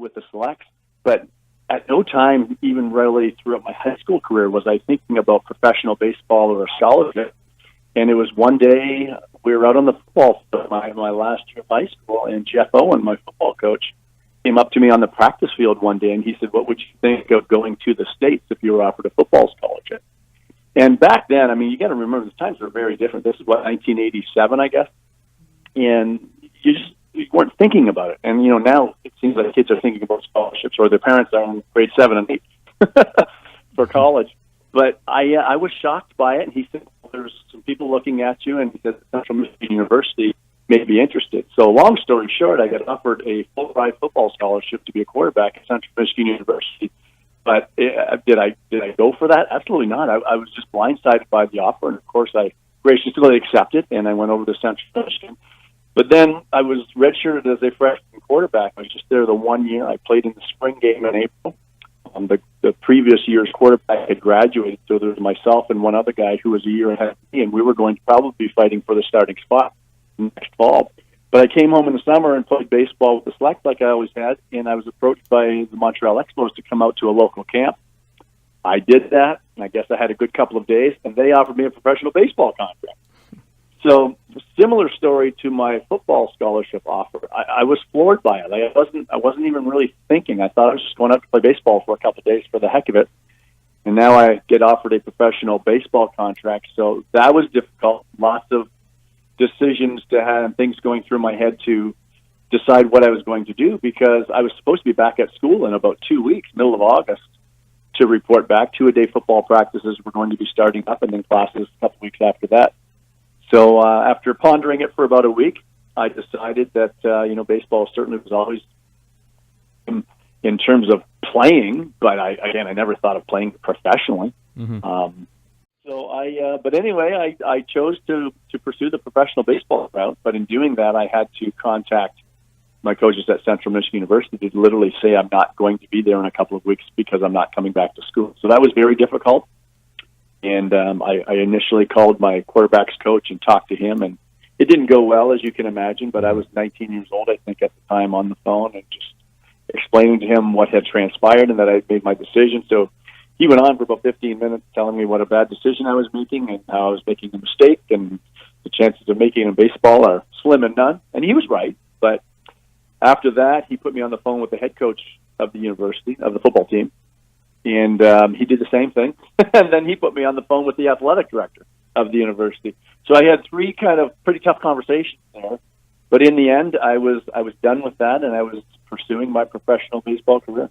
with the selects, but at no time, even really throughout my high school career, was I thinking about professional baseball or a scholarship. And it was one day we were out on the football field, my last year of high school, and Jeff Owen, my football coach, came up to me on the practice field one day, and he said, "What would you think of going to the States if you were offered a football scholarship?" And back then, I mean, you got to remember the times were very different. This is 1987, I guess, and you weren't thinking about it. And now it seems like kids are thinking about scholarships, or their parents are in grade 7 and 8 for college. But I was shocked by it, and he said, well, "There's some people looking at you," and he said Central Michigan University may be interested. So long story short, I got offered a full-ride football scholarship to be a quarterback at Central Michigan University. But did I go for that? Absolutely not. I was just blindsided by the offer, and of course I graciously accepted, and I went over to Central Michigan. But then I was redshirted as a freshman quarterback. I was just there the 1 year. I played in the spring game in April. The previous year's quarterback had graduated, so there was myself and one other guy who was a year ahead of me, and we were going to probably be fighting for the starting spot next fall. But I came home in the summer and played baseball with the Select like I always had, and I was approached by the Montreal Expos to come out to a local camp. I did that, and I guess I had a good couple of days, and they offered me a professional baseball contract. So, similar story to my football scholarship offer. I was floored by it. I wasn't even really thinking. I thought I was just going out to play baseball for a couple of days for the heck of it. And now I get offered a professional baseball contract. So that was difficult. Lots of decisions to have, things going through my head to decide what I was going to do, because I was supposed to be back at school in about 2 weeks, middle of August, to report back. 2-a-day football practices were going to be starting up, and then classes a couple weeks after that. So after pondering it for about a week, I decided that, baseball certainly was always in terms of playing, but I never thought of playing professionally. Mm-hmm. But anyway, I chose to pursue the professional baseball route, but in doing that, I had to contact my coaches at Central Michigan University to literally say I'm not going to be there in a couple of weeks because I'm not coming back to school. So that was very difficult. And I initially called my quarterback's coach and talked to him, and it didn't go well, as you can imagine, but I was 19 years old, I think, at the time, on the phone, and just explaining to him what had transpired and that I had made my decision. So he went on for about 15 minutes telling me what a bad decision I was making and how I was making a mistake, and the chances of making it in baseball are slim and none. And he was right, but after that, he put me on the phone with the head coach of the university, of the football team, and he did the same thing. And then he put me on the phone with the athletic director of the university. So I had 3 kind of pretty tough conversations there. But in the end, I was done with that, and I was pursuing my professional baseball career.